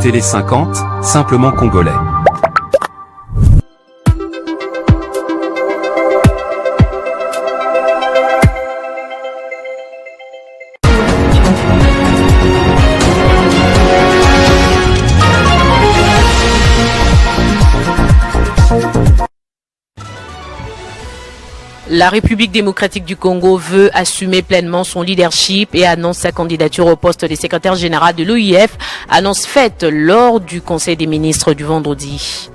Télé 50, simplement congolais. La République démocratique du Congo veut assumer pleinement son leadership et annonce sa candidature au poste de secrétaire général de l'OIF, annonce faite lors du Conseil des ministres du vendredi.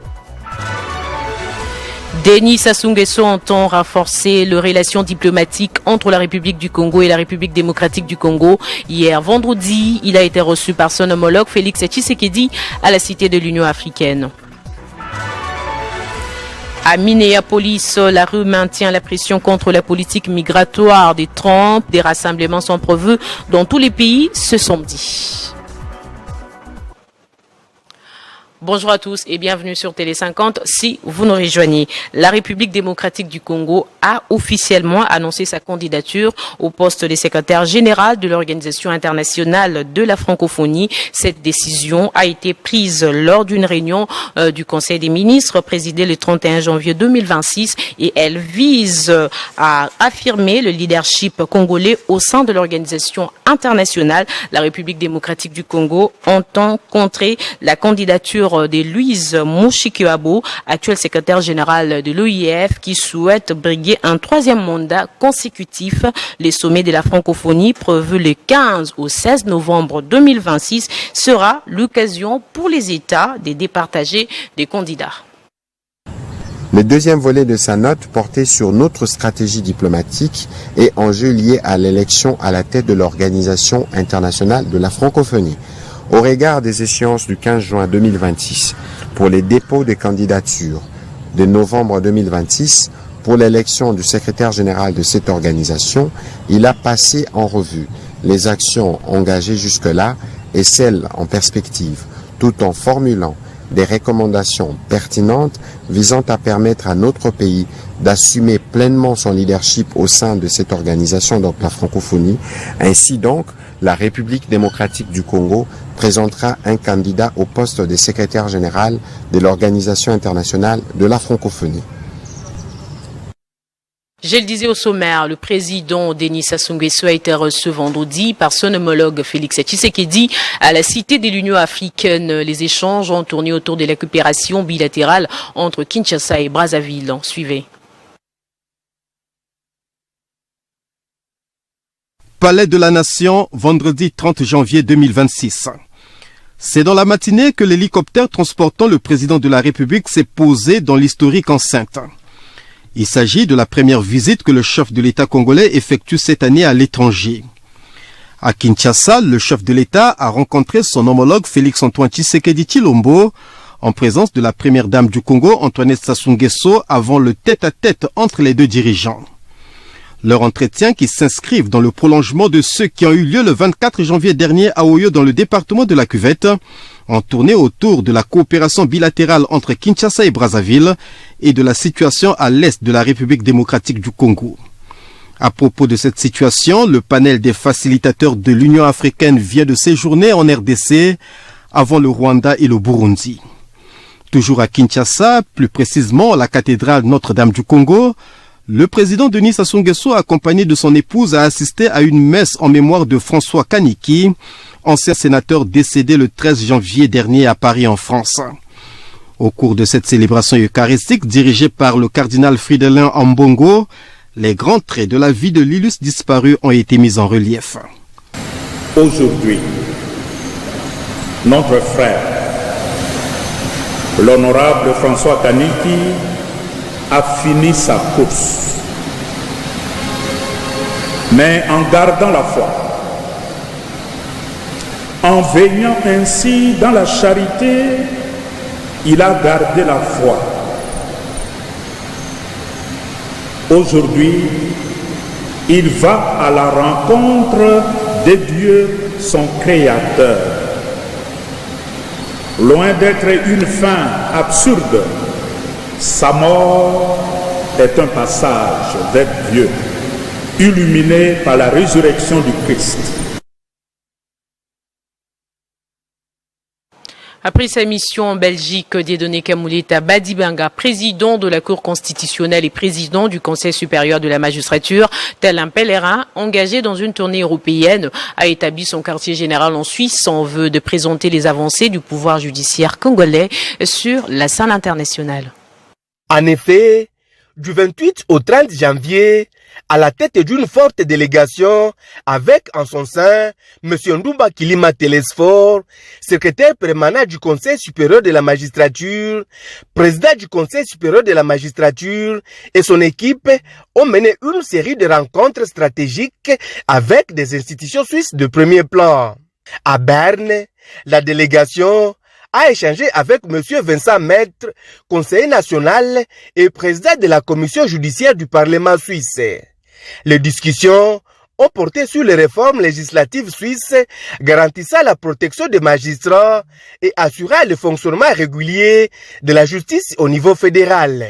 Denis Sassou Nguesso entend renforcer les relations diplomatiques entre la République du Congo et la République démocratique du Congo. Hier, vendredi, il a été reçu par son homologue Félix Tshisekedi à la Cité de l'Union africaine. À Minneapolis, la rue maintient la pression contre la politique migratoire de Trump. Des rassemblements sont prévus dans tous les pays ce samedi. Bonjour à tous et bienvenue sur Télé 50. Si vous nous rejoignez, la République démocratique du Congo a officiellement annoncé sa candidature au poste de secrétaire général de l'Organisation internationale de la francophonie. Cette décision a été prise lors d'une réunion du Conseil des ministres présidée le 31 janvier 2026 et elle vise à affirmer le leadership congolais au sein de l'organisation internationale. La République démocratique du Congo entend contrer la candidature de Louise Mushikiwabo, actuel secrétaire général de l'OIF, qui souhaite briguer un troisième mandat consécutif. Les sommets de la francophonie prévu le 15 au 16 novembre 2026 sera l'occasion pour les États de départager des candidats. Le deuxième volet de sa note portait sur notre stratégie diplomatique et enjeux liés à l'élection à la tête de l'Organisation internationale de la francophonie. Au regard des échéances du 15 juin 2026 pour les dépôts de candidatures, de novembre 2026 pour l'élection du secrétaire général de cette organisation, il a passé en revue les actions engagées jusque-là et celles en perspective, tout en formulant des recommandations pertinentes visant à permettre à notre pays d'assumer pleinement son leadership au sein de cette organisation, donc la francophonie. Ainsi donc, la République démocratique du Congo présentera un candidat au poste de secrétaire général de l'Organisation internationale de la francophonie. Je le disais au sommaire, le président Denis Sassou Nguesso a été reçu vendredi par son homologue Félix Tshisekedi à la Cité de l'Union africaine. Les échanges ont tourné autour de la coopération bilatérale entre Kinshasa et Brazzaville. Suivez. Palais de la Nation, vendredi 30 janvier 2026. C'est dans la matinée que l'hélicoptère transportant le président de la République s'est posé dans l'historique enceinte. Il s'agit de la première visite que le chef de l'État congolais effectue cette année à l'étranger. À Kinshasa, le chef de l'État a rencontré son homologue Félix-Antoine Tshisekedi Tshilombo en présence de la première dame du Congo, Antoinette Sassou Nguesso, avant le tête-à-tête entre les deux dirigeants. Leur entretien, qui s'inscrivent dans le prolongement de ceux qui ont eu lieu le 24 janvier dernier à Oyo dans le département de la Cuvette, ont tourné autour de la coopération bilatérale entre Kinshasa et Brazzaville et de la situation à l'est de la République démocratique du Congo. À propos de cette situation, le panel des facilitateurs de l'Union africaine vient de séjourner en RDC avant le Rwanda et le Burundi. Toujours à Kinshasa, plus précisément à la cathédrale Notre-Dame du Congo, le président Denis Sassou Nguesso, accompagné de son épouse, a assisté à une messe en mémoire de François Kaniki, ancien sénateur décédé le 13 janvier dernier à Paris en France. Au cours de cette célébration eucharistique dirigée par le cardinal Fridolin Ambongo, les grands traits de la vie de l'illustre disparu ont été mis en relief. Aujourd'hui, notre frère, l'honorable François Kaniki, a fini sa course, mais en gardant la foi, en veillant ainsi dans la charité, il a gardé la foi. Aujourd'hui, il va à la rencontre de Dieu, son Créateur. Loin d'être une fin absurde, sa mort est un passage vers Dieu, illuminé par la résurrection du Christ. Après sa mission en Belgique, Dieudonné Kamuleta Badibanga, président de la Cour constitutionnelle et président du Conseil supérieur de la magistrature, tel un pèlerin engagé dans une tournée européenne, a établi son quartier général en Suisse en vue de présenter les avancées du pouvoir judiciaire congolais sur la scène internationale. En effet, du 28 au 30 janvier, à la tête d'une forte délégation, avec en son sein M. Ndumba Kilima Telesfor, secrétaire permanent du Conseil supérieur de la magistrature, président du Conseil supérieur de la magistrature et son équipe ont mené une série de rencontres stratégiques avec des institutions suisses de premier plan. À Berne, la délégation a échangé avec M. Vincent Maître, conseiller national et président de la commission judiciaire du Parlement suisse. Les discussions ont porté sur les réformes législatives suisses garantissant la protection des magistrats et assurant le fonctionnement régulier de la justice au niveau fédéral.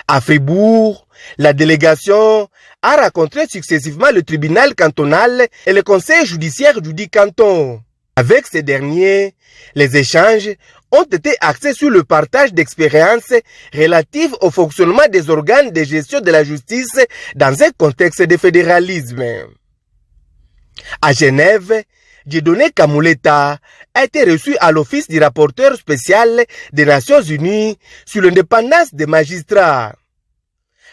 À Fribourg, la délégation a rencontré successivement le tribunal cantonal et le conseil judiciaire du dit canton. Avec ces derniers, les échanges ont été axés sur le partage d'expériences relatives au fonctionnement des organes de gestion de la justice dans un contexte de fédéralisme. À Genève, Dieudonné Kamuleta a été reçu à l'office du rapporteur spécial des Nations Unies sur l'indépendance des magistrats.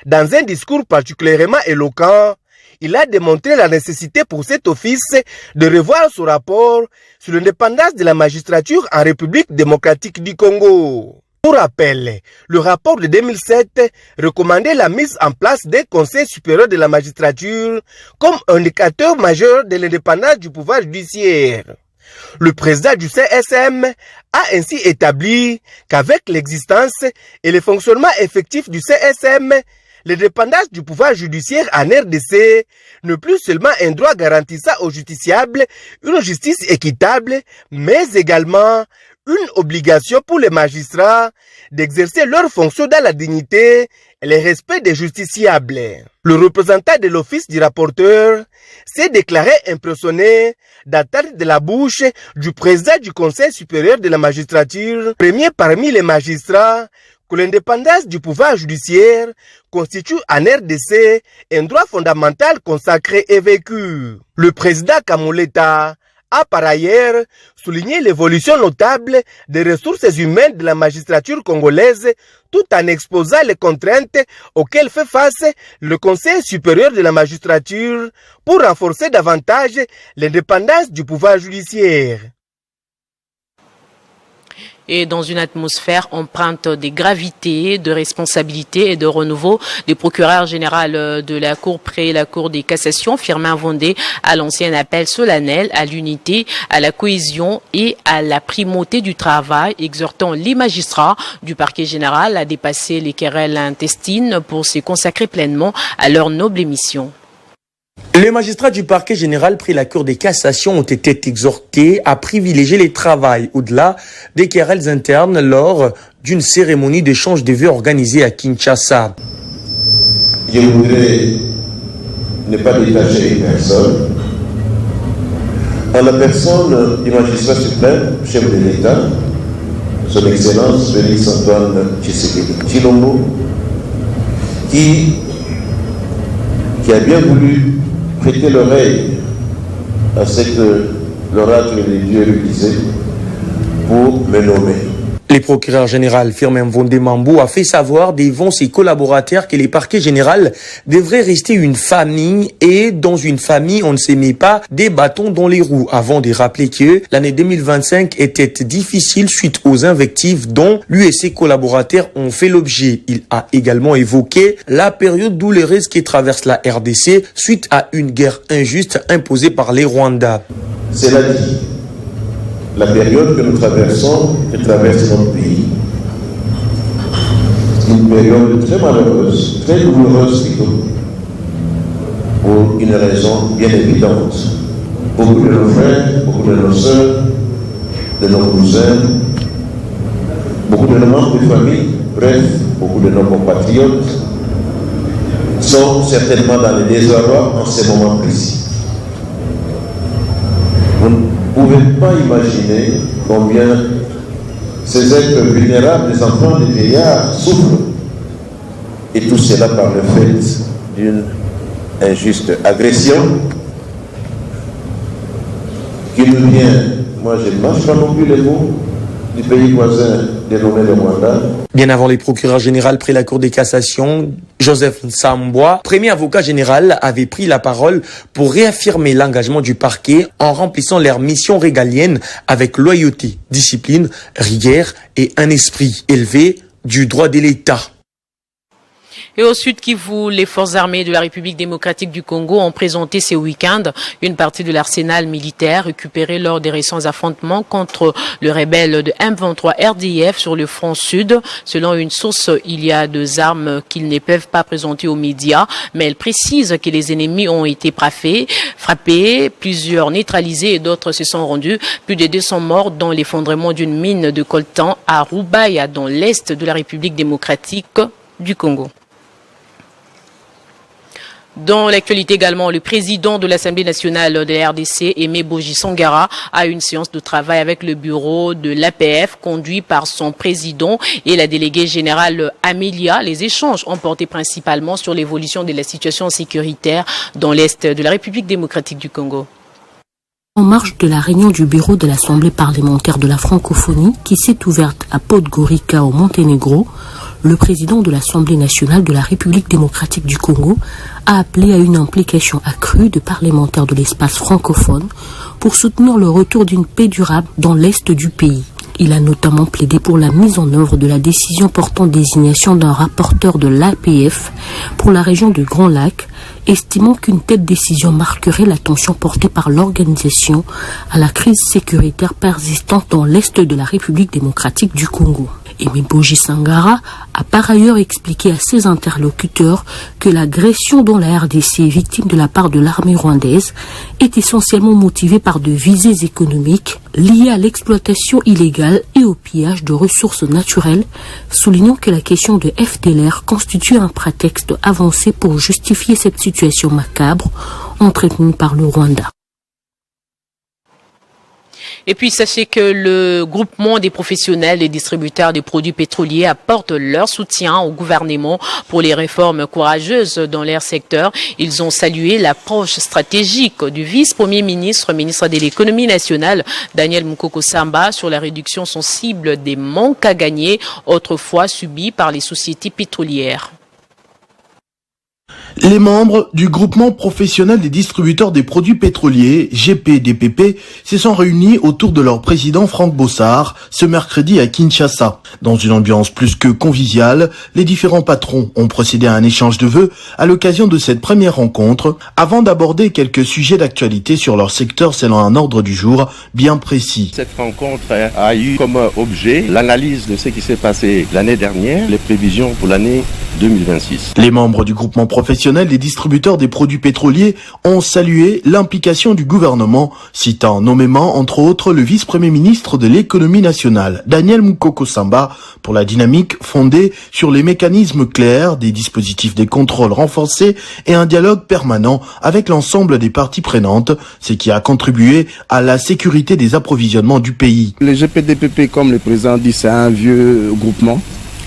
Dans un discours particulièrement éloquent, il a démontré la nécessité pour cet office de revoir son rapport sur l'indépendance de la magistrature en République démocratique du Congo. Pour rappel, le rapport de 2007 recommandait la mise en place d'un Conseil supérieur de la magistrature comme indicateur majeur de l'indépendance du pouvoir judiciaire. Le président du CSM a ainsi établi qu'avec l'existence et le fonctionnement effectif du CSM, l'indépendance du pouvoir judiciaire en RDC n'est plus seulement un droit garantissant aux justiciables une justice équitable, mais également une obligation pour les magistrats d'exercer leurs fonctions dans la dignité et le respect des justiciables. Le représentant de l'office du rapporteur s'est déclaré impressionné d'entendre de la bouche du président du Conseil supérieur de la magistrature, premier parmi les magistrats, que l'indépendance du pouvoir judiciaire constitue en RDC un droit fondamental consacré et vécu. Le président Kamuleta a par ailleurs souligné l'évolution notable des ressources humaines de la magistrature congolaise tout en exposant les contraintes auxquelles fait face le Conseil supérieur de la magistrature pour renforcer davantage l'indépendance du pouvoir judiciaire. Et dans une atmosphère empreinte de gravité, de responsabilité et de renouveau, le procureur général de la Cour près la Cour des cassations, Firmin Vondé, a lancé un appel solennel à l'unité, à la cohésion et à la primauté du travail, exhortant les magistrats du parquet général à dépasser les querelles intestines pour se consacrer pleinement à leur noble mission. Les magistrats du parquet général près la Cour des cassations ont été exhortés à privilégier les travail au-delà des querelles internes lors d'une cérémonie d'échange de vœux organisée à Kinshasa. Je voudrais ne pas détacher personne. En la personne du magistrat suprême, chef de l'État, son Excellence Félix Antoine Tshisekedi Tshilombo, qui a bien voulu prêter l'oreille à ce que l'oracle des dieux lui disait pour me nommer. Le procureur général Firmin Vondé Mambo a fait savoir devant ses collaborateurs que les parquets généraux devraient rester une famille et dans une famille on ne se met pas des bâtons dans les roues, avant de rappeler que l'année 2025 était difficile suite aux invectives dont lui et ses collaborateurs ont fait l'objet. Il a également évoqué la période douloureuse qui traverse la RDC suite à une guerre injuste imposée par les Rwandais. Cela dit, la période que nous traversons, que traverse notre pays, une période très malheureuse, très douloureuse plutôt, pour une raison bien évidente. Beaucoup de nos frères, beaucoup de nos sœurs, de nos cousins, beaucoup de nos membres de famille, bref, beaucoup de nos compatriotes, sont certainement dans le désarroi en ces moments précis. Vous ne pouvez pas imaginer combien ces êtres vulnérables, les enfants, les vieillards, souffrent. Et tout cela par le fait d'une injuste agression qui nous vient, moi je ne marche pas non plus les mots, du pays voisin dénommé le Rwanda. Bien avant les procureurs généraux près la Cour de cassation, Joseph Nsambwa, premier avocat général, avait pris la parole pour réaffirmer l'engagement du parquet en remplissant leur mission régalienne avec loyauté, discipline, rigueur et un esprit élevé du droit de l'État. Et au Sud Kivu, les forces armées de la République démocratique du Congo ont présenté ce week-end une partie de l'arsenal militaire récupéré lors des récents affrontements contre le rebelle de M23 RDF sur le front sud. Selon une source, il y a 2 armes qu'ils ne peuvent pas présenter aux médias, mais elle précise que les ennemis ont été frappés, plusieurs neutralisés et d'autres se sont rendus. Plus de 200 morts dans l'effondrement d'une mine de coltan à Rubaya, dans l'est de la République démocratique du Congo. Dans l'actualité également, le président de l'Assemblée nationale de la RDC, Aimé Boji Sangara, a une séance de travail avec le bureau de l'APF conduit par son président et la déléguée générale Amélia. Les échanges ont porté principalement sur l'évolution de la situation sécuritaire dans l'est de la République démocratique du Congo. En marge de la réunion du bureau de l'Assemblée parlementaire de la francophonie qui s'est ouverte à Podgorica au Monténégro, le président de l'Assemblée nationale de la République démocratique du Congo a appelé à une implication accrue de parlementaires de l'espace francophone pour soutenir le retour d'une paix durable dans l'est du pays. Il a notamment plaidé pour la mise en œuvre de la décision portant désignation d'un rapporteur de l'APF pour la région du Grand Lac, estimant qu'une telle décision marquerait l'attention portée par l'organisation à la crise sécuritaire persistante dans l'est de la République démocratique du Congo. Aimé Boji Sangara a par ailleurs expliqué à ses interlocuteurs que l'agression dont la RDC est victime de la part de l'armée rwandaise est essentiellement motivée par de visées économiques liées à l'exploitation illégale et au pillage de ressources naturelles, soulignant que la question de FDLR constitue un prétexte avancé pour justifier cette situation macabre entretenue par le Rwanda. Et puis, sachez que le groupement des professionnels et distributeurs des produits pétroliers apporte leur soutien au gouvernement pour les réformes courageuses dans leur secteur. Ils ont salué l'approche stratégique du vice-premier ministre, ministre de l'économie nationale, Daniel Mukoko Samba, sur la réduction sensible des manques à gagner autrefois subis par les sociétés pétrolières. Les membres du groupement professionnel des distributeurs des produits pétroliers, GPDPP, se sont réunis autour de leur président Franck Bossard ce mercredi à Kinshasa. Dans une ambiance plus que conviviale, les différents patrons ont procédé à un échange de vœux à l'occasion de cette première rencontre, avant d'aborder quelques sujets d'actualité sur leur secteur selon un ordre du jour bien précis. Cette rencontre a eu comme objet l'analyse de ce qui s'est passé l'année dernière, les prévisions pour l'année 2026. Les membres du groupement professionnel des distributeurs des produits pétroliers ont salué l'implication du gouvernement, citant nommément entre autres le vice-premier ministre de l'économie nationale, Daniel Mukoko Samba, pour la dynamique fondée sur les mécanismes clairs, des dispositifs de contrôle renforcés et un dialogue permanent avec l'ensemble des parties prenantes, ce qui a contribué à la sécurité des approvisionnements du pays. Le GPDPP, comme le président dit, c'est un vieux groupement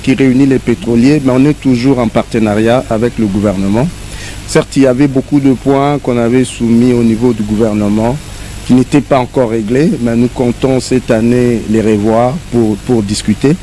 qui réunit les pétroliers, mais on est toujours en partenariat avec le gouvernement. Certes, il y avait beaucoup de points qu'on avait soumis au niveau du gouvernement qui n'étaient pas encore réglés, mais nous comptons cette année les revoir pour discuter.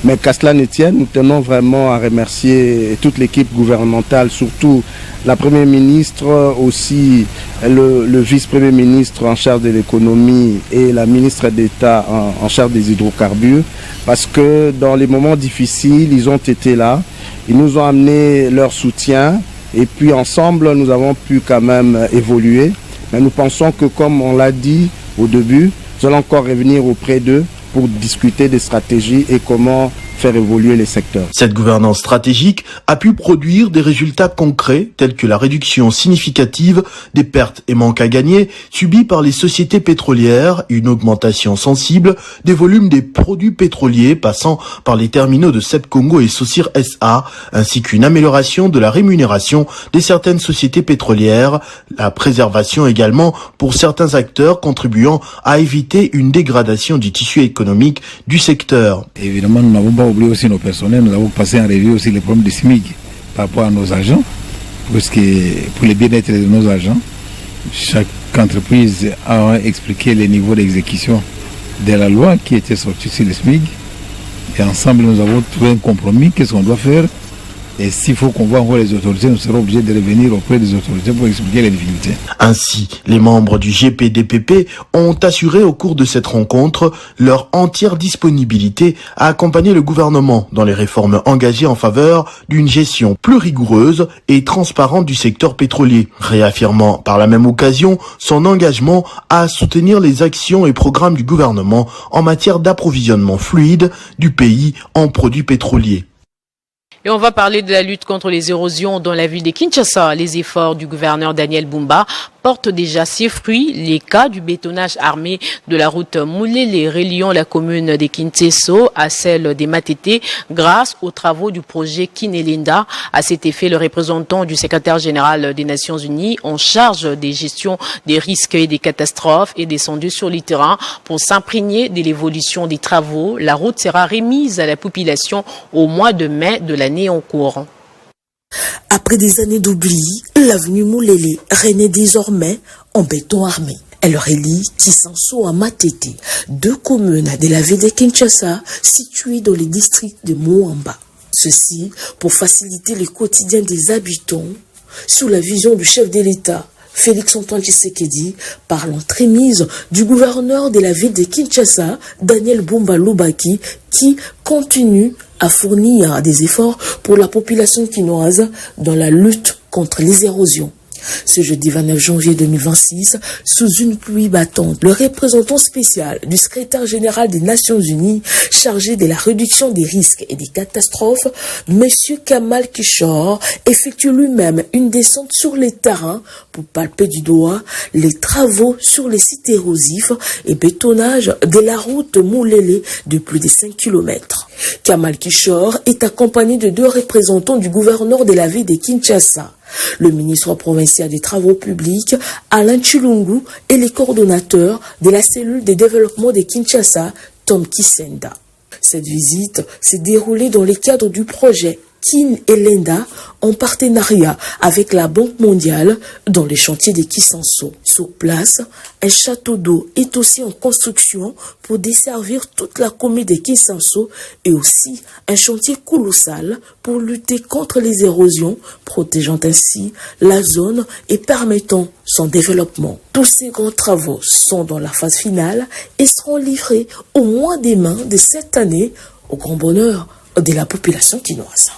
Mais qu'à cela ne tienne, nous tenons vraiment à remercier toute l'équipe gouvernementale, surtout la Première ministre, aussi le vice-premier ministre en charge de l'économie et la ministre d'État en charge des hydrocarbures, parce que dans les moments difficiles, ils ont été là, ils nous ont amené leur soutien et puis ensemble, nous avons pu quand même évoluer. Mais nous pensons que, comme on l'a dit au début, nous allons encore revenir auprès d'eux pour discuter des stratégies et comment faire évoluer les secteurs. Cette gouvernance stratégique a pu produire des résultats concrets tels que la réduction significative des pertes et manques à gagner subis par les sociétés pétrolières, une augmentation sensible des volumes des produits pétroliers passant par les terminaux de Sep Congo et Socir SA, ainsi qu'une amélioration de la rémunération de certaines sociétés pétrolières, la préservation également pour certains acteurs contribuant à éviter une dégradation du tissu économique du secteur. Évidemment, nous n'avons pas oublié aussi nos personnels, nous avons passé en revue aussi les problèmes de SMIC par rapport à nos agents, parce que pour le bien-être de nos agents, chaque entreprise a expliqué les niveaux d'exécution de la loi qui était sortie sur le SMIC, et ensemble nous avons trouvé un compromis, qu'est-ce qu'on doit faire. Et s'il faut qu'on voit encore les autorités, nous serons obligés de revenir auprès des autorités pour expliquer les difficultés. Ainsi, les membres du GPDPP ont assuré au cours de cette rencontre leur entière disponibilité à accompagner le gouvernement dans les réformes engagées en faveur d'une gestion plus rigoureuse et transparente du secteur pétrolier, réaffirmant par la même occasion son engagement à soutenir les actions et programmes du gouvernement en matière d'approvisionnement fluide du pays en produits pétroliers. Et on va parler de la lutte contre les érosions dans la ville de Kinshasa. Les efforts du gouverneur Daniel Bumba portent déjà ses fruits. Les cas du bétonnage armé de la route Moulélé reliant la commune de Kinteso à celle des Matete grâce aux travaux du projet Kinelinda. À cet effet, le représentant du secrétaire général des Nations Unies en charge des gestions des risques et des catastrophes est descendu sur le terrain pour s'imprégner de l'évolution des travaux. La route sera remise à la population au mois de mai de l'année en cours. Après des années d'oubli, l'avenue Moulélé renaît désormais en béton armé. Elle relie Kisanso à Matete, deux communes de la ville de Kinshasa situées dans les districts de Moamba. Ceci pour faciliter le quotidien des habitants sous la vision du chef de l'État, Félix-Antoine Tshisekedi, par l'entremise du gouverneur de la ville de Kinshasa, Daniel Bumba Lubaki, qui continue à fournir des efforts pour la population quinoise dans la lutte contre les érosions. Ce jeudi 29 janvier 2026, sous une pluie battante, le représentant spécial du secrétaire général des Nations Unies chargé de la réduction des risques et des catastrophes, M. Kamal Kishore, effectue lui-même une descente sur les terrains pour palper du doigt les travaux sur les sites érosifs et bétonnage de la route Moulélé de plus de 5 km. Kamal Kishore est accompagné de deux représentants du gouverneur de la ville de Kinshasa, le ministre provincial des Travaux publics, Alain Chilungu, et les coordonnateurs de la cellule de développement de Kinshasa, Tom Kisenda. Cette visite s'est déroulée dans le cadre du projet Kinelinda en partenariat avec la Banque mondiale dans les chantiers de Kisanso. Sur place, un château d'eau est aussi en construction pour desservir toute la commune de Kisanso et aussi un chantier colossal pour lutter contre les érosions, protégeant ainsi la zone et permettant son développement. Tous ces grands travaux sont dans la phase finale et seront livrés au mois des mains de cette année au grand bonheur de la population quinoise.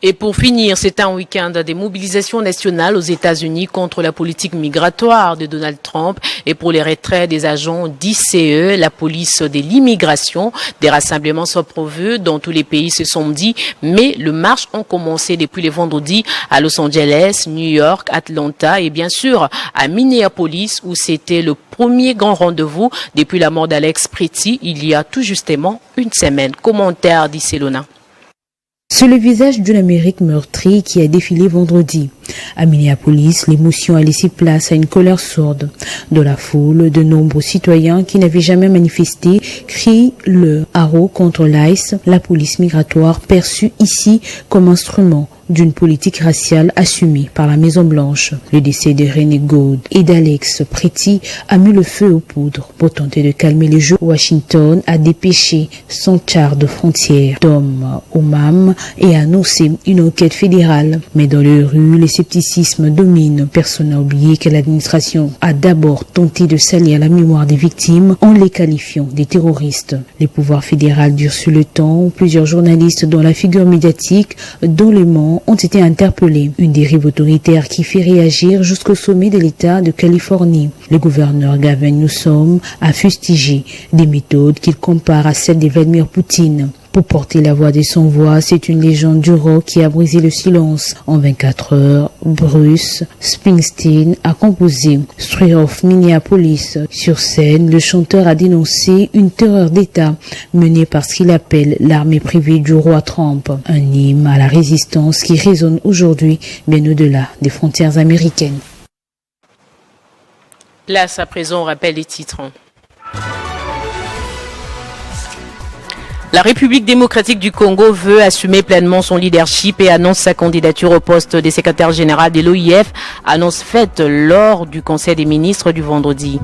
Et pour finir, c'est un week-end des mobilisations nationales aux États-Unis contre la politique migratoire de Donald Trump et pour les retraits des agents d'ICE, la police de l'immigration. Des rassemblements sont prévus dans tous les pays ce samedi, mais les marches ont commencé depuis le vendredi à Los Angeles, New York, Atlanta et bien sûr à Minneapolis où c'était le premier grand rendez-vous depuis la mort d'Alex Pretty il y a tout justement une semaine. Commentaire d'Icelona. C'est le visage d'une Amérique meurtrie qui a défilé vendredi. À Minneapolis, l'émotion a laissé place à une colère sourde. De la foule, de nombreux citoyens qui n'avaient jamais manifesté crient le haro contre l'ICE, la police migratoire perçue ici comme instrument d'une politique raciale assumée par la Maison-Blanche. Le décès de René Gould et d'Alex Pretty a mis le feu aux poudres. Pour tenter de calmer les jeux, Washington a dépêché son char de frontière d'hommes au MAM et a annoncé une enquête fédérale. Mais dans les rues, les scepticisme domine. Personne n'a oublié que l'administration a d'abord tenté de salir la mémoire des victimes en les qualifiant des terroristes. Les pouvoirs fédéraux durent sur le temps. Plusieurs journalistes dont la figure médiatique dont Le Mans ont été interpellés. Une dérive autoritaire qui fait réagir jusqu'au sommet de l'État de Californie. Le gouverneur Gavin Newsom a fustigé des méthodes qu'il compare à celles de Vladimir Poutine. Pour porter la voix des sans-voix, c'est une légende du rock qui a brisé le silence. En 24 heures, Bruce Springsteen a composé Street of Minneapolis. Sur scène, le chanteur a dénoncé une terreur d'État menée par ce qu'il appelle l'armée privée du roi Trump. Un hymne à la résistance qui résonne aujourd'hui, bien au-delà des frontières américaines. Place à présent au rappel des titres. La République démocratique du Congo veut assumer pleinement son leadership et annonce sa candidature au poste de secrétaire général de l'OIF, annonce faite lors du Conseil des ministres du vendredi.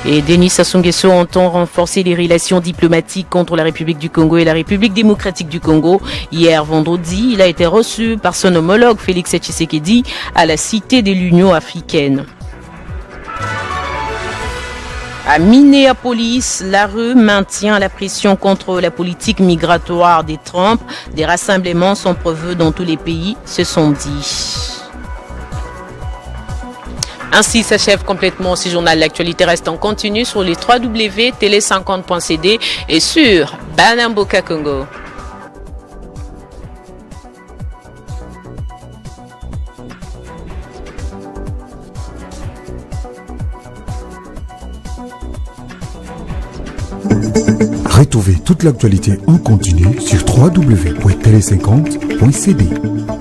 Et Denis Sassou Nguesso entend renforcer les relations diplomatiques entre la République du Congo et la République démocratique du Congo. Hier vendredi, il a été reçu par son homologue Félix Tshisekedi à la Cité de l'Union africaine. À Minneapolis, la rue maintient la pression contre la politique migratoire des Trump. Des rassemblements sont prévus dans tous les pays ce samedi. Ainsi s'achève complètement ce journal. L'actualité reste en continu sur les www.tele50.cd et sur Banamboka Congo. Retrouvez toute l'actualité en continu sur www.tele50.cd.